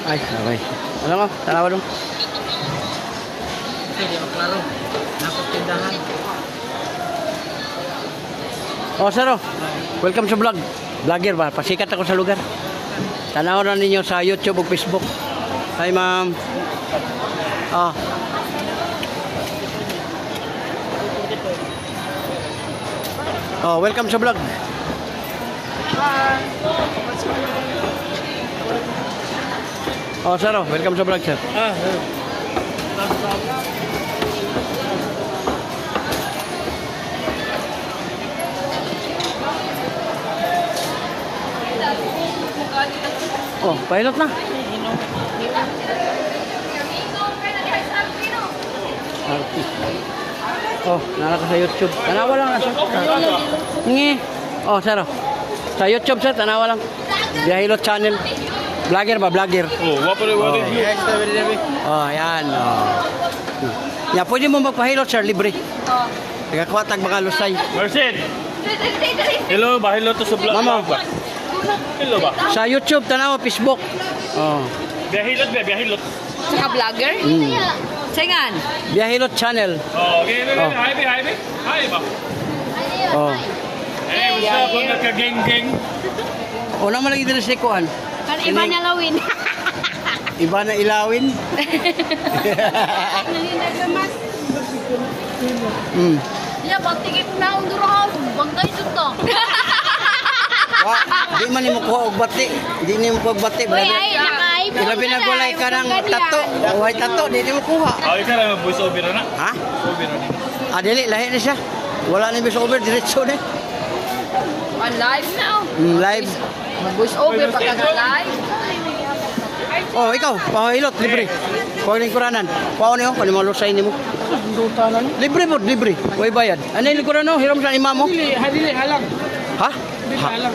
Ay, okay. Ano mo? Tanawa dong. Hindi ako klaro. Napagtindahan. Oh, sir, oh. Welcome sa vlog. Vlogger ba? Pasikat ako sa lugar. Tanaw na ninyo sa YouTube o Facebook. Hi, ma'am. Oh. Oh, welcome sa vlog. Oh, sir, oh. Welcome sa vlog, sir. Oh, pilot na. Artist. Oh, nalaka sa YouTube. Tanawa lang na, sir. Ngi. Oh, sir, oh. Sa YouTube, sir, tanawa lang. Biyahilot channel. Vlogger ba? Vlogger. Oh, what are you? Oh, yan. Oh. Ya, pwede mo magpahilot, sir, libre. Nagkakuhatag mga lusay. Marcin! Hello ba? Hello to sa vlog. Mama. ba? Hello ba? Sa YouTube, tanawa, Facebook. Oh. Biyahilot ba? Biyahilot. Saka vlogger? Saingan? Biyahilot channel. Oh, okay. Oh. Hi, be. Hi, be. Hi, ba? Oh. Hey, what's up? Mga ka-geng-geng. O naman lagi dito sa ikuan. Kan iba niya lawin. Iba na ilawin. Hmm. Ya, pagtigip na ang durahan. Bangkay suto. Wa, di man nimo kuha og bati. Di nimo kuha og bati. Uy, ay, nakaib. Ilabi na gulay ka ng tato. Uhay tato, di nimo kuha. Oh, ikaw lang voice over na. Ha? Over na. Ah, dili, lahi na siya. Wala na bisa over, diretso na. On live now. Live. Mag-voice over pagkaka-live. Oh, ikaw, pahilot, libre. Pwedeng kuranan. Paon niyo, kung malusay nimo. Libre po, libre. Huwag bayad. Ano yung likuran no? Hiram sa imam mo? Dili, halang. Ha?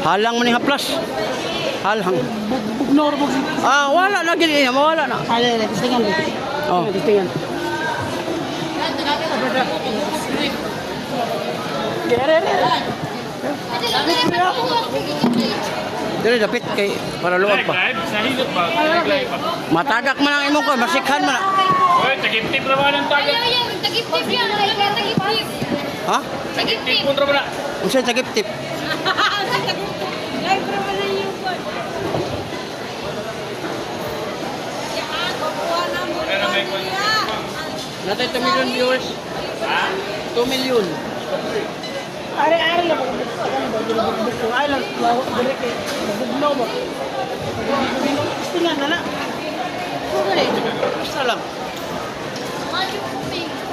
Halang man yung haplas. Halang. Bugnor, Ah, wala na gini. Mawala na. Ala, tistingan. Oh. Tistingan. Dili dapit kay para luwag pa. Live? Sa hilot ba? Live ba? Matagak man ang imong ko, masikhan man. Oy, tagip-tip naman ang tagat. Tagip-tip yan. Tagip-tip. Ha? Tagip-tip mo na ba na? Unsa tagip tip? Live naman na yung phone. Pero may Natay 2 million viewers. Ha? 2 million. Ari lang. Ay lang, dire kay bugnaw ba. Tistingan na. Basta lang.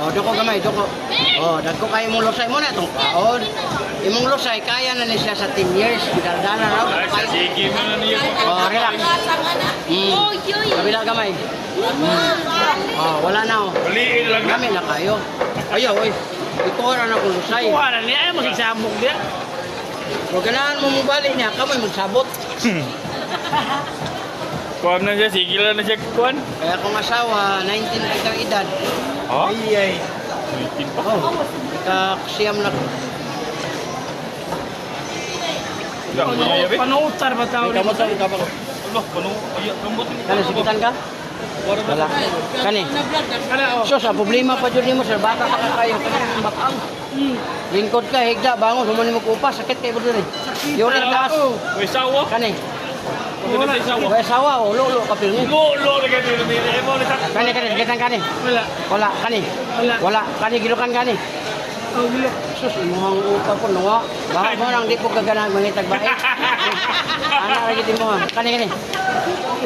Oh, doko gamay, doko. Oh, dagko kay imong lusay mo na itong kaon. Imong lusay kaya na ni siya sa 10 years. Dala raw. Ay, sige mo na niya. Oh, relax. Oh, yoy. Kabila gamay. Oh, wala na oh. Baliin lang na. Kami na kayo. Ayaw, oy. Ito na akong lusay. Wala niya ay magsabog dia. Huwag ganahan mo mabalik niya. Kamoy magsabot. Kuwan na siya, sige lang na siya kuwan. Kaya akong asawa, 19 kitang edad. Ha? Ay. Oh, siyam na. Panuutar ba tao? Ikaw mo to, ikaw mo. Allah, pano? Iya, kambot. Kani, sikitan ka? Wala. Kani. So, sa problema pa dyan mo, sir, baka ka kayo. Kani, bakang. Lingkod ka, higda, bangon, humuni mo kupas, sakit kayo ba dyan eh. Yung rin taas. May sawa? Kani. Wala may sawa. May sawa, o, lulo, kapil mo. Lo, lagay dito din. Eh, mo na sa. Kani, sikitan kani. Wala. Wala, kani. Wala, kani, gilukan kani. Oh, gilo. Sus, imuhang upa po, nawa. Baka mo nang di po kaganahan mangitag ba eh. Anak lagi din mo ha. Kani.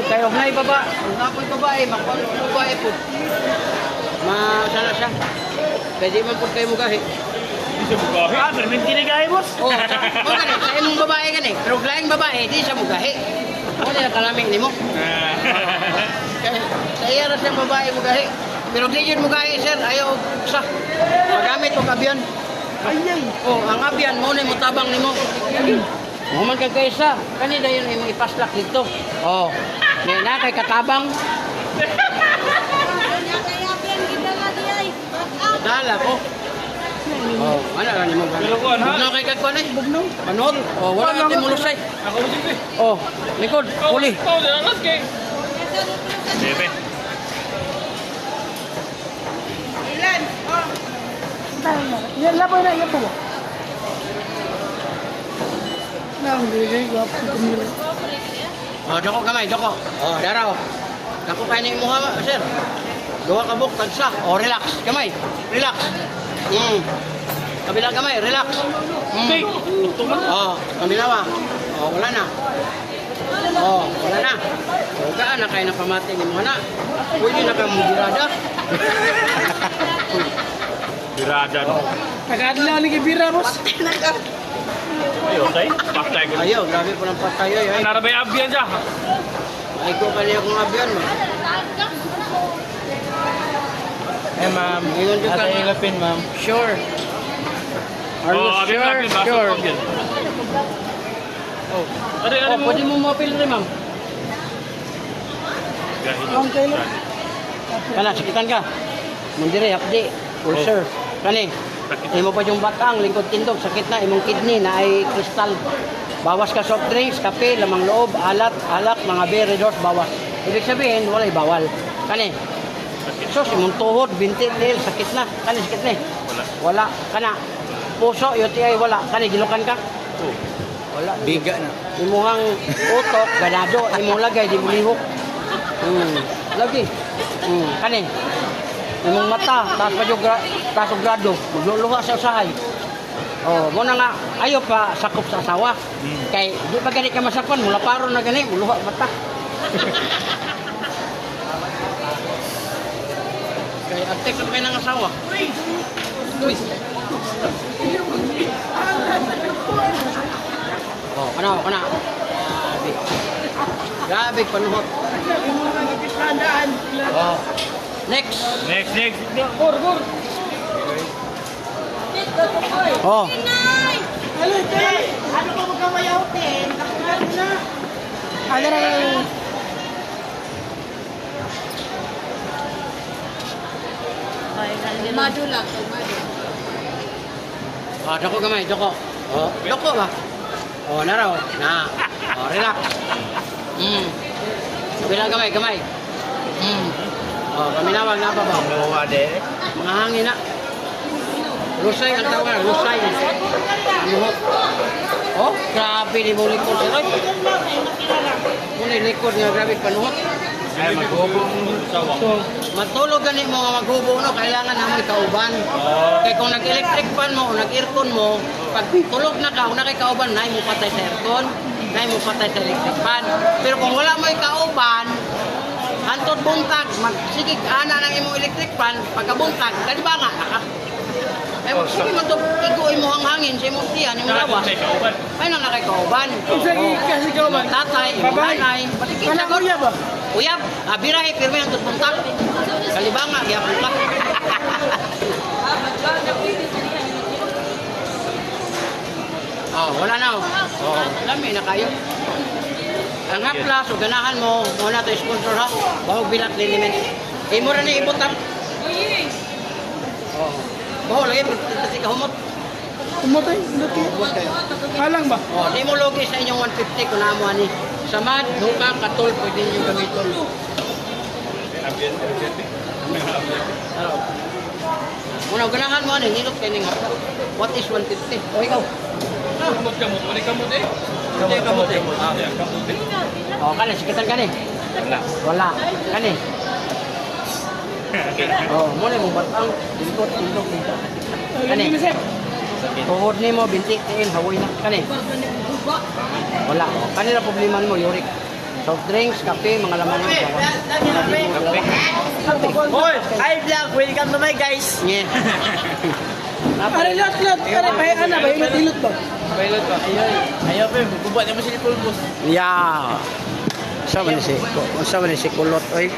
Kayo na ibaba. Ang apoy babae, magpano babae po. Masala siya. Kaya di man po kayo mugahi. Hindi siya bukahi. Ah, pero hindi nagay boss. Oh, gani, sa imong babae gani. Pero laing babae, di siya mugahi. Ano na kalaming ni mo? Kaya sa iya na siyang babae mugahi. Pero di yun mugahi sir, ayaw sa. Magamit o kabyan. Ayay. Oh, ang abyan mo na mo tabang nimo. Human kag kaysa, kani dayon imong ipaslak dito. Oh. May na kay katabang. Dala ko. Oh, ano ra nimo ba? Pero kuwan, ha? Bugnaw kay kagkuan ay bugnaw. Panot. Oh, wala natin mulusay. Ako mo dito. Oh, likod, puli. Oh, alas kay. Bebe. Yan, laban na, yan po ba? Nang bigay, gwapo ko nila. Oh, doko gamay, doko. Oh, daraw. Dako kay ni mo ha, sir. Duha ka buk tagsa. Oh, relax. Gamay. Relax. Kabila gamay, relax. Okay. Oh, kabila ba? Oh, wala na. Oh, wala na. Oh, kaan na kayo na pamati ni mo na. Pwede na ka mugirada. Birada no. Nag-adlaw ni Kibira, boss. Ay, okay. Patay ko. Ayaw, grabe po ng patay. Ay, Narabay abyan siya. ay ko kaniya kong abyan mo. Eh, ma'am. Ngayon ka Ate na. Ilapin, ma'am. Sure. Are you Oh, abyan sure? abyan. Baso Sure. abyan. Oh. Ano Oh, mo? pwede mo mapil rin, ma'am. Ang kailo. Kana, sakitan ka. Mundiri, hapdi. Ulcer. Kani, imo pa yung batang, lingkod tindog, sakit na, imong kidney na ay kristal. Bawas ka soft drinks, kape, lamang loob, alak, mga beer, Red Horse, bawas. Ibig sabihin, walay bawal. Kani, sos, imong tuhod, binti, tail, sakit na. Kani, sakit na. Wala. Kana, puso, UTI, wala. Kani, gilukan ka? Wala. Biga na. Imuhang utok, ganado, imong lagay, di bulihok. Lagi. Kani, imong mata, taas og grado, magluluha sa usahay. Oh, mo na nga, ayo pa sakop sa asawa. Kay, di ba gani ka masakpan, mula paro na gani, muluha mata. Kay, agtek na kayo ng asawa. Uy. Oh, kana. Grabe. Grabe, panuhot. Oh. Next. Next. Oh. Ano pa magkamayaw-tin? Kapulan na. Ano na lang? Madula. Oh, doko gamay, doko. Oh, doko ba? Oh, naraw. Na. Oh, relax. Bilang gamay. Oh, kaminawag na ba ba? Mga hangin na. Lusay ang tawag, lusay. Luhok. Oh, grabe ni mo likod sir. Muna likod nga grabe panuhot. Ay, mag-ubong sawa. Matulog gani mo nga maghubo no, kailangan na mo kauban. Kaya kung nag-electric fan mo o nag-aircon mo, pag tulog na ka, kung nakikauban, na mo patay sa aircon, na mo patay sa electric fan. Pero kung wala mo ikauban, hantod buntag, magsigig ana ng imong electric fan, pagkabuntag, kadi ba nga, ay sige man to, iguin mo ang hangin sa imong tiyan, imong lawas. Ay nang nakikauban. Kasi ikaw man. Tatay, imong nanay, patikit Anak sa kuya ba? Uyab, birahe, pirmi ang tutbuntag. Kalibanga, gyapon ka. Oh, wala na. Oh, lami na kayo. Ang haplas, o ganahan mo, muna ito sponsor ha. Bahog bilat liniment. Imo rin na ibutang. Oh. Bahog lagi, kasi kahumot. Umutay, luti. Humot kayo. Halang ba? Oh, di mo logi sa inyong 150 kung naamo ani. Samad, huka, katol, pwede nyo gamiton. Ano? Muna, ganahan mo ani, nilot kayo ng haplas. What is 150? O ikaw? Kamot. Wala kamot eh. Hindi, kamot eh. Kamot eh. Oh, kani, sikitan kani. Wala. Kani. Oh, muna mong batang. Dilkot, tindog, dito. Kani. Tuhod ni mo, bintik, tiin, hawoy na. Kani. Wala. Oh, kanila problema mo, uric. Soft drinks, kape, mga laman ng kape. Hoy, hi vlog. Welcome to my guys. Nye. Pare lot. Pare pahinga na ba? Hilot ba? Pilot pa. Ayaw pa, magbubuhat naman si Pulbos. Yeah. Sa man si kulot oy.